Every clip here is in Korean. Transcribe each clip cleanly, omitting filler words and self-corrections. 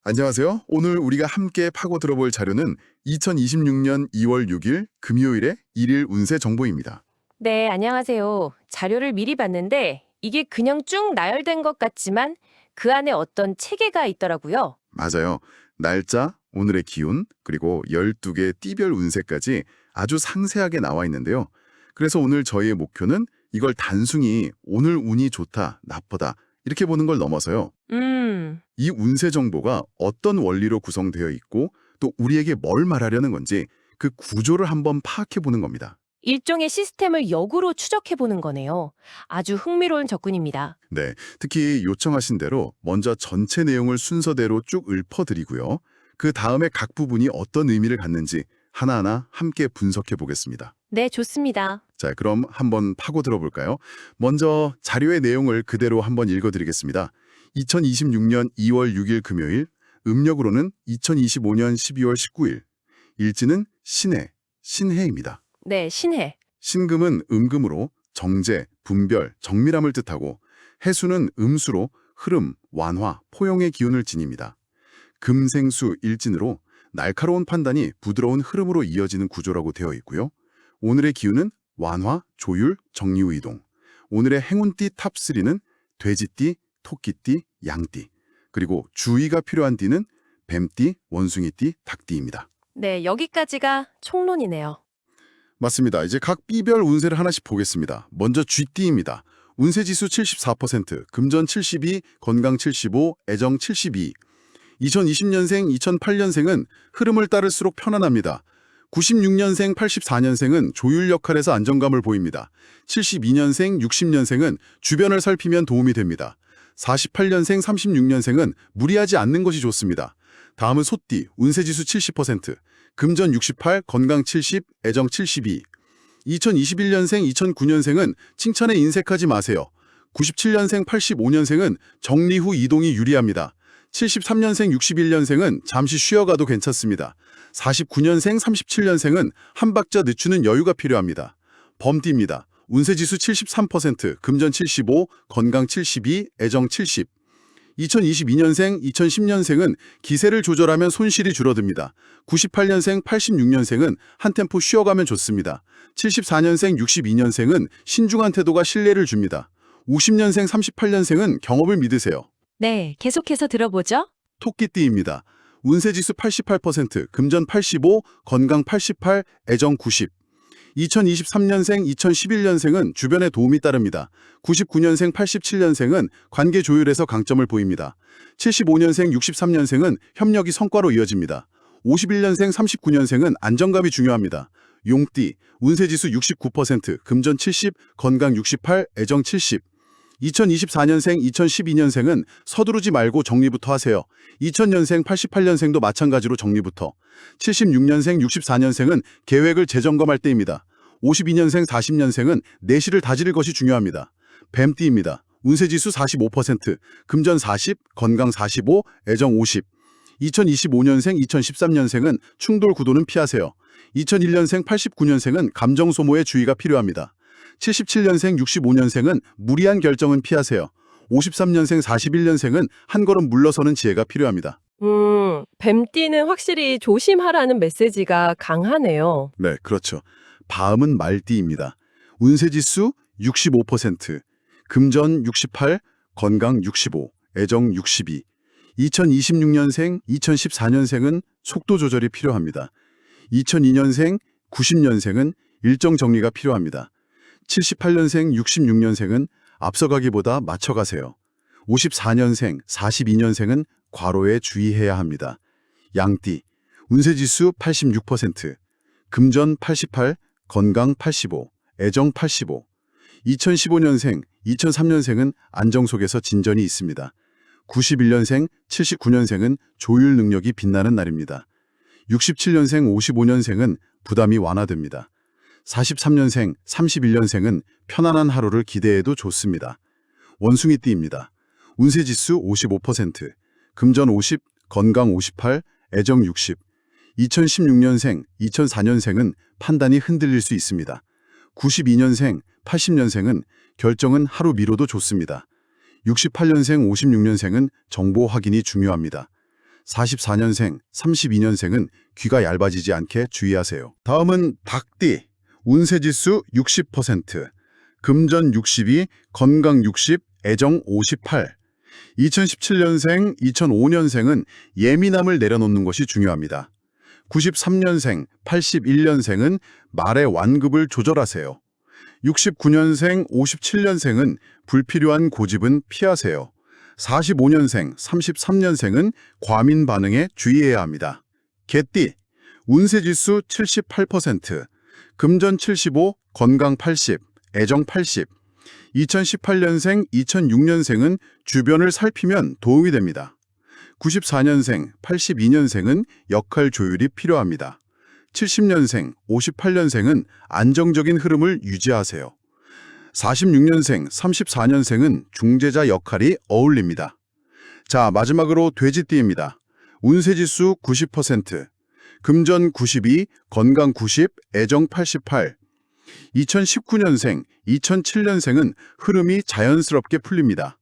안녕하세요. 오늘 우리가 함께 파고 들어볼 자료는 2026년 2월 6일 금요일의 일일 운세 정보입니다. 네, 안녕하세요. 자료를 미리 봤는데 이게 그냥 쭉 나열된 것 같지만 그 안에 어떤 체계가 있더라고요. 맞아요. 날짜, 오늘의 기운, 그리고 12개 띠별 운세까지 아주 상세하게 나와 있는데요. 그래서 오늘 저희의 목표는 이걸 단순히 오늘 운이 좋다, 나쁘다 이렇게 보는 걸 넘어서요. 이 운세 정보가 어떤 원리로 구성되어 있고 또 우리에게 뭘 말하려는 건지 그 구조를 한번 파악해 보는 겁니다. 일종의 시스템을 역으로 추적해 보는 거네요. 아주 흥미로운 접근입니다. 네, 특히 요청하신 대로 먼저 전체 내용을 순서대로 쭉 읊어드리고요. 그 다음에 각 부분이 어떤 의미를 갖는지 하나하나 함께 분석해 보겠습니다. 네, 좋습니다. 자, 그럼 한번 파고 들어볼까요? 먼저 자료의 내용을 그대로 한번 읽어드리겠습니다. 2026년 2월 6일 금요일, 음력으로는 2025년 12월 19일, 일지는 신해, 신해입니다. 네, 신해. 신금은 음금으로 정제, 분별, 정밀함을 뜻하고 해수는 음수로 흐름, 완화, 포용의 기운을 지닙니다. 금생수 일진으로 날카로운 판단이 부드러운 흐름으로 이어지는 구조라고 되어 있고요. 오늘의 기운은 완화, 조율, 정리후 이동. 오늘의 행운띠 탑3는 돼지띠, 토끼띠, 양띠. 그리고 주의가 필요한 띠는 뱀띠, 원숭이띠, 닭띠입니다. 네, 여기까지가 총론이네요. 맞습니다. 이제 각 띠별 운세를 하나씩 보겠습니다. 먼저 쥐띠입니다. 운세지수 74%, 금전 72, 건강 75, 애정 72. 2020년생, 2008년생은 흐름을 따를수록 편안합니다. 96년생, 84년생은 조율 역할에서 안정감을 보입니다. 72년생, 60년생은 주변을 살피면 도움이 됩니다. 48년생, 36년생은 무리하지 않는 것이 좋습니다. 다음은 소띠, 운세지수 70%, 금전 68, 건강 70, 애정 72. 2021년생, 2009년생은 칭찬에 인색하지 마세요. 97년생, 85년생은 정리 후 이동이 유리합니다. 73년생, 61년생은 잠시 쉬어가도 괜찮습니다. 49년생, 37년생은 한 박자 늦추는 여유가 필요합니다. 범띠입니다. 운세지수 73%, 금전 75, 건강 72, 애정 70. 2022년생, 2010년생은 기세를 조절하면 손실이 줄어듭니다. 98년생, 86년생은 한 템포 쉬어가면 좋습니다. 74년생, 62년생은 신중한 태도가 신뢰를 줍니다. 50년생, 38년생은 경험을 믿으세요. 네, 계속해서 들어보죠. 토끼띠입니다. 운세지수 88%, 금전 85, 건강 88, 애정 90. 2023년생, 2011년생은 주변에 도움이 따릅니다. 99년생, 87년생은 관계 조율에서 강점을 보입니다. 75년생, 63년생은 협력이 성과로 이어집니다. 51년생, 39년생은 안정감이 중요합니다. 용띠, 운세지수 69%, 금전 70, 건강 68, 애정 70. 2024년생, 2012년생은 서두르지 말고 정리부터 하세요. 2000년생, 88년생도 마찬가지로 정리부터. 76년생, 64년생은 계획을 재점검할 때입니다. 52년생, 40년생은 내실을 다질 것이 중요합니다. 뱀띠입니다. 운세지수 45%, 금전 40, 건강 45, 애정 50. 2025년생, 2013년생은 충돌 구도는 피하세요. 2001년생, 89년생은 감정 소모에 주의가 필요합니다. 77년생, 65년생은 무리한 결정은 피하세요. 53년생, 41년생은 한 걸음 물러서는 지혜가 필요합니다. 뱀띠는 확실히 조심하라는 메시지가 강하네요. 네, 그렇죠. 다음은 말띠입니다. 운세지수 65%, 금전 68, 건강 65, 애정 62. 2026년생, 2014년생은 속도 조절이 필요합니다. 2002년생, 90년생은 일정 정리가 필요합니다. 78년생, 66년생은 앞서가기보다 맞춰가세요. 54년생, 42년생은 과로에 주의해야 합니다. 양띠, 운세지수 86%, 금전 88, 건강 85, 애정 85. 2015년생, 2003년생은 안정 속에서 진전이 있습니다. 91년생, 79년생은 조율 능력이 빛나는 날입니다. 67년생, 55년생은 부담이 완화됩니다. 43년생, 31년생은 편안한 하루를 기대해도 좋습니다. 원숭이띠입니다. 운세지수 55%, 금전 50, 건강 58, 애정 60. 2016년생, 2004년생은 판단이 흔들릴 수 있습니다. 92년생, 80년생은 결정은 하루 미뤄도 좋습니다. 68년생, 56년생은 정보 확인이 중요합니다. 44년생, 32년생은 귀가 얇아지지 않게 주의하세요. 다음은 닭띠, 운세지수 60%, 금전 62, 건강 60, 애정 58. 2017년생, 2005년생은 예민함을 내려놓는 것이 중요합니다. 93년생, 81년생은 말의 완급을 조절하세요. 69년생, 57년생은 불필요한 고집은 피하세요. 45년생, 33년생은 과민 반응에 주의해야 합니다. 개띠, 운세지수 78%, 금전 75, 건강 80, 애정 80. 2018년생, 2006년생은 주변을 살피면 도움이 됩니다. 94년생, 82년생은 역할 조율이 필요합니다. 70년생, 58년생은 안정적인 흐름을 유지하세요. 46년생, 34년생은 중재자 역할이 어울립니다. 자, 마지막으로 돼지띠입니다. 운세지수 90%, 금전 92, 건강 90, 애정 88. 2019년생, 2007년생은 흐름이 자연스럽게 풀립니다.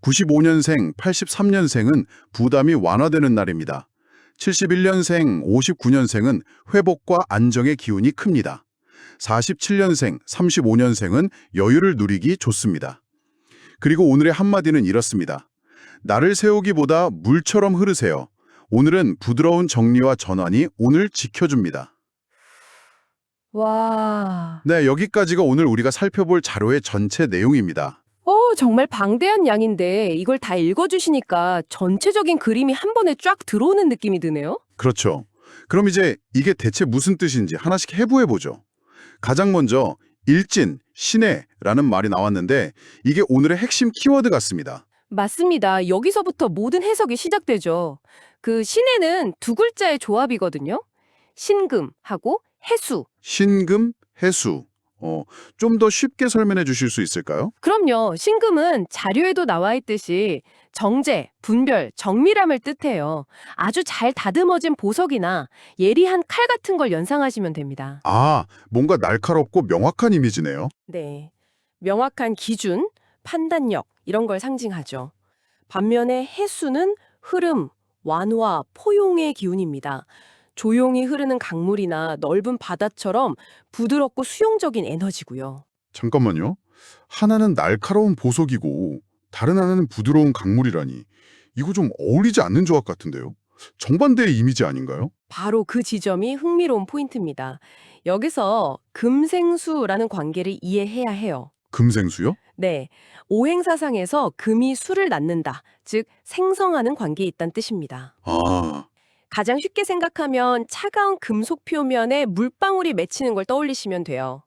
95년생, 83년생은 부담이 완화되는 날입니다. 71년생, 59년생은 회복과 안정의 기운이 큽니다. 47년생, 35년생은 여유를 누리기 좋습니다. 그리고 오늘의 한마디는 이렇습니다. 나를 세우기보다 물처럼 흐르세요. 오늘은 부드러운 정리와 전환이 오늘 지켜줍니다. 와, 네, 여기까지가 오늘 우리가 살펴볼 자료의 전체 내용입니다. 정말 방대한 양인데 이걸 다 읽어주시니까 전체적인 그림이 한 번에 쫙 들어오는 느낌이 드네요. 그렇죠. 그럼 이제 이게 대체 무슨 뜻인지 하나씩 해부해보죠. 가장 먼저 일진, 신해라는 말이 나왔는데 이게 오늘의 핵심 키워드 같습니다. 맞습니다. 여기서부터 모든 해석이 시작되죠. 그 신에는 두 글자의 조합이거든요. 신금하고 해수. 신금, 해수. 좀 더 쉽게 설명해 주실 수 있을까요? 그럼요. 신금은 자료에도 나와 있듯이 정제, 분별, 정밀함을 뜻해요. 아주 잘 다듬어진 보석이나 예리한 칼 같은 걸 연상하시면 됩니다. 아, 뭔가 날카롭고 명확한 이미지네요. 네. 명확한 기준, 판단력 이런 걸 상징하죠. 반면에 해수는 흐름, 완화, 포용의 기운입니다. 조용히 흐르는 강물이나 넓은 바다처럼 부드럽고 수용적인 에너지고요. 잠깐만요. 하나는 날카로운 보석이고 다른 하나는 부드러운 강물이라니. 이거 좀 어울리지 않는 조합 같은데요. 정반대의 이미지 아닌가요? 바로 그 지점이 흥미로운 포인트입니다. 여기서 금생수라는 관계를 이해해야 해요. 금생수요? 네, 오행사상에서 금이 수를 낳는다, 즉 생성하는 관계에 있다는 뜻입니다. 아, 가장 쉽게 생각하면 차가운 금속 표면에 물방울이 맺히는 걸 떠올리시면 돼요.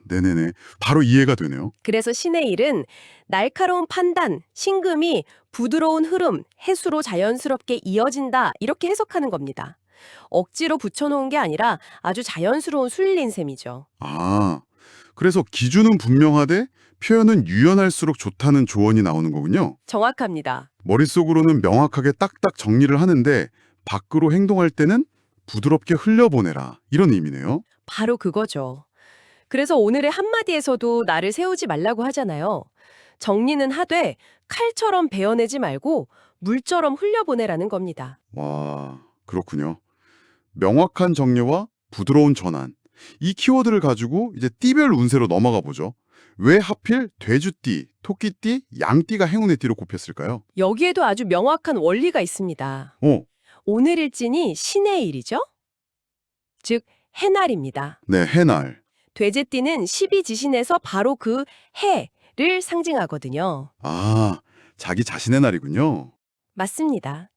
네네네. 바로 이해가 되네요. 그래서 신의 일은 날카로운 판단, 신금이 부드러운 흐름, 해수로 자연스럽게 이어진다 이렇게 해석하는 겁니다. 억지로 붙여놓은 게 아니라 아주 자연스러운 순리인 셈이죠. 그래서 기준은 분명하되 표현은 유연할수록 좋다는 조언이 나오는 거군요. 정확합니다. 머릿속으로는 명확하게 딱딱 정리를 하는데 밖으로 행동할 때는 부드럽게 흘려보내라. 이런 의미네요. 바로 그거죠. 그래서 오늘의 한마디에서도 나를 세우지 말라고 하잖아요. 정리는 하되 칼처럼 베어내지 말고 물처럼 흘려보내라는 겁니다. 와, 그렇군요. 명확한 정리와 부드러운 전환. 이 키워드를 가지고 이제 띠별 운세로 넘어가 보죠. 왜 하필 돼지띠, 토끼띠, 양띠가 행운의 띠로 꼽혔을까요? 여기에도 아주 명확한 원리가 있습니다. 오늘 일진이 신의 일이죠? 즉 해날입니다. 네, 해날. 돼지띠는 12지신에서 바로 그 해를 상징하거든요. 자기 자신의 날이군요. 맞습니다.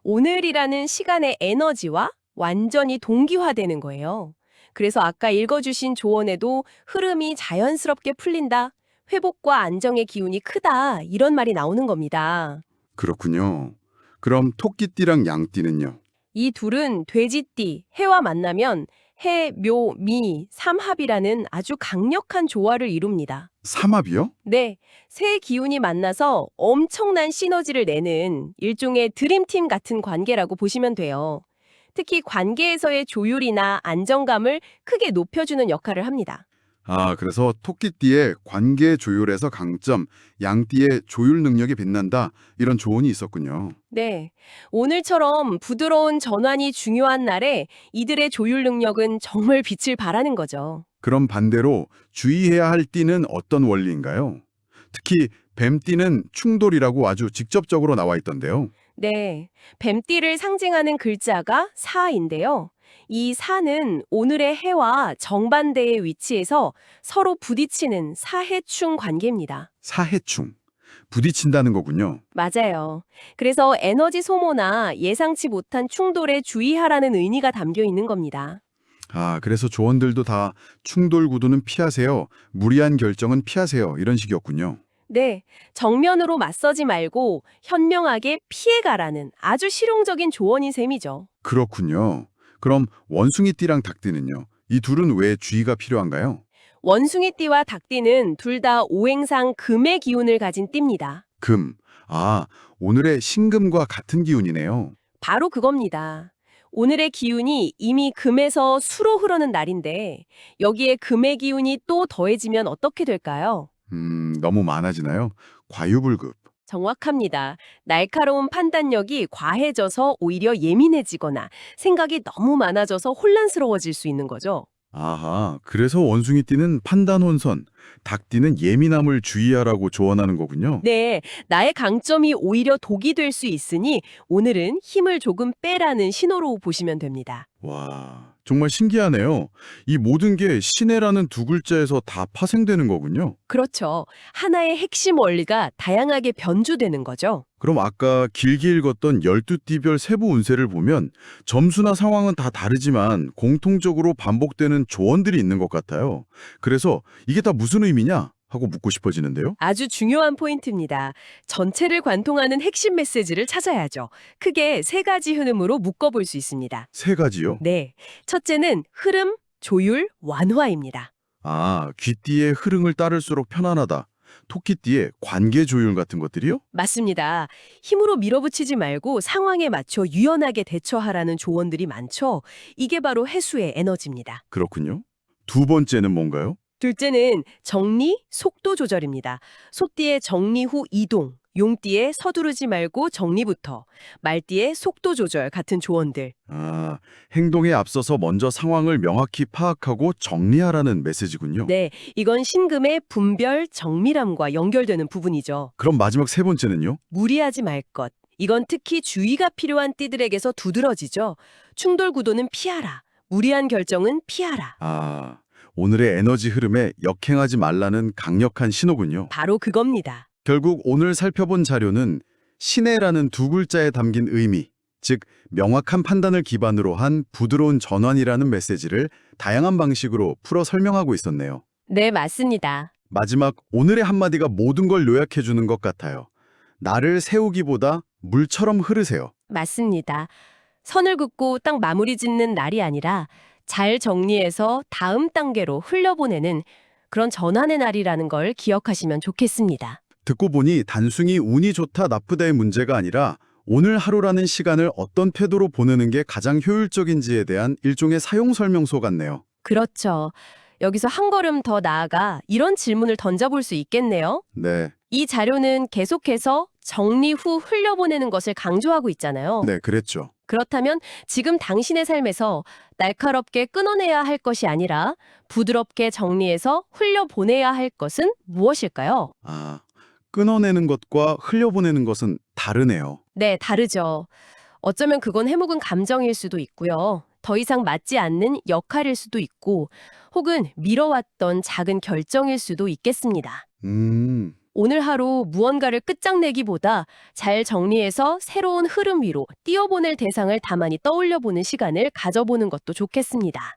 오늘이라는 시간의 에너지와 완전히 동기화되는 거예요. 그래서 아까 읽어주신 조언에도 흐름이 자연스럽게 풀린다, 회복과 안정의 기운이 크다 이런 말이 나오는 겁니다. 그렇군요. 그럼 토끼띠랑 양띠는요? 이 둘은 돼지띠, 해와 만나면 해, 묘, 미, 삼합이라는 아주 강력한 조화를 이룹니다. 삼합이요? 네, 세 기운이 만나서 엄청난 시너지를 내는 일종의 드림팀 같은 관계라고 보시면 돼요. 특히 관계에서의 조율이나 안정감을 크게 높여주는 역할을 합니다. 아, 그래서 토끼띠의 관계 조율에서 강점, 양띠의 조율 능력이 빛난다. 이런 조언이 있었군요. 네. 오늘처럼 부드러운 전환이 중요한 날에 이들의 조율 능력은 정말 빛을 발하는 거죠. 그럼 반대로 주의해야 할 띠는 어떤 원리인가요? 특히 뱀띠는 충돌이라고 아주 직접적으로 나와 있던데요. 네. 뱀띠를 상징하는 글자가 사인데요. 이 사는 오늘의 해와 정반대의 위치에서 서로 부딪히는 사해충 관계입니다. 사해충, 부딪힌다는 거군요. 맞아요. 그래서 에너지 소모나 예상치 못한 충돌에 주의하라는 의미가 담겨 있는 겁니다. 아, 그래서 조언들도 다 충돌 구도는 피하세요. 무리한 결정은 피하세요. 이런 식이었군요. 네, 정면으로 맞서지 말고 현명하게 피해가라는 아주 실용적인 조언인 셈이죠. 그렇군요. 그럼 원숭이띠랑 닭띠는요? 이 둘은 왜 주의가 필요한가요? 원숭이띠와 닭띠는 둘 다 오행상 금의 기운을 가진 띠입니다. 금. 아, 오늘의 신금과 같은 기운이네요. 바로 그겁니다. 오늘의 기운이 이미 금에서 수로 흐르는 날인데 여기에 금의 기운이 또 더해지면 어떻게 될까요? 너무 많아지나요? 과유불급. 정확합니다. 날카로운 판단력이 과해져서 오히려 예민해지거나 생각이 너무 많아져서 혼란스러워질 수 있는 거죠. 아하, 그래서 원숭이띠는 판단 혼선, 닭띠는 예민함을 주의하라고 조언하는 거군요. 네, 나의 강점이 오히려 독이 될 수 있으니 오늘은 힘을 조금 빼라는 신호로 보시면 됩니다. 와, 정말 신기하네요. 이 모든 게 신해라는 두 글자에서 다 파생되는 거군요. 그렇죠. 하나의 핵심 원리가 다양하게 변주되는 거죠. 그럼 아까 길게 읽었던 12띠별 세부 운세를 보면 점수나 상황은 다 다르지만 공통적으로 반복되는 조언들이 있는 것 같아요. 그래서 이게 다 무슨 의미냐 하고 묻고 싶어지는데요. 아주 중요한 포인트입니다. 전체를 관통하는 핵심 메시지를 찾아야죠. 크게 세 가지 흐름으로 묶어볼 수 있습니다. 세 가지요. 네. 첫째는 흐름, 조율, 완화입니다. 아, 귀띠의 흐름을 따를수록 편안하다. 토끼띠의 관계 조율 같은 것들이요? 맞습니다. 힘으로 밀어붙이지 말고 상황에 맞춰 유연하게 대처하라는 조언들이 많죠. 이게 바로 해수의 에너지입니다. 그렇군요. 두 번째는 뭔가요? 둘째는 정리, 속도 조절입니다. 소띠의 정리 후 이동, 용띠의 서두르지 말고 정리부터, 말띠의 속도 조절 같은 조언들. 아, 행동에 앞서서 먼저 상황을 명확히 파악하고 정리하라는 메시지군요. 네, 이건 신금의 분별, 정밀함과 연결되는 부분이죠. 그럼 마지막 세 번째는요? 무리하지 말 것. 이건 특히 주의가 필요한 띠들에게서 두드러지죠. 충돌 구도는 피하라. 무리한 결정은 피하라. 아, 오늘의 에너지 흐름에 역행하지 말라는 강력한 신호군요. 바로 그겁니다. 결국 오늘 살펴본 자료는 신해라는 두 글자에 담긴 의미, 즉 명확한 판단을 기반으로 한 부드러운 전환이라는 메시지를 다양한 방식으로 풀어 설명하고 있었네요. 네, 맞습니다. 마지막 오늘의 한마디가 모든 걸 요약해 주는 것 같아요. 나를 세우기보다 물처럼 흐르세요. 맞습니다. 선을 긋고 딱 마무리 짓는 날이 아니라 잘 정리해서 다음 단계로 흘려보내는 그런 전환의 날이라는 걸 기억하시면 좋겠습니다. 듣고 보니 단순히 운이 좋다 나쁘다의 문제가 아니라 오늘 하루라는 시간을 어떤 태도로 보내는 게 가장 효율적인지에 대한 일종의 사용 설명서 같네요. 그렇죠. 여기서 한 걸음 더 나아가 이런 질문을 던져볼 수 있겠네요. 네, 이 자료는 계속해서 정리 후 흘려보내는 것을 강조하고 있잖아요. 네, 그랬죠. 그렇다면 지금 당신의 삶에서 날카롭게 끊어내야 할 것이 아니라 부드럽게 정리해서 흘려보내야 할 것은 무엇일까요? 아, 끊어내는 것과 흘려보내는 것은 다르네요. 네, 다르죠. 어쩌면 그건 해묵은 감정일 수도 있고요. 더 이상 맞지 않는 역할일 수도 있고, 혹은 미뤄왔던 작은 결정일 수도 있겠습니다. 오늘 하루 무언가를 끝장내기보다 잘 정리해서 새로운 흐름 위로 띄워보낼 대상을 가만히 떠올려보는 시간을 가져보는 것도 좋겠습니다.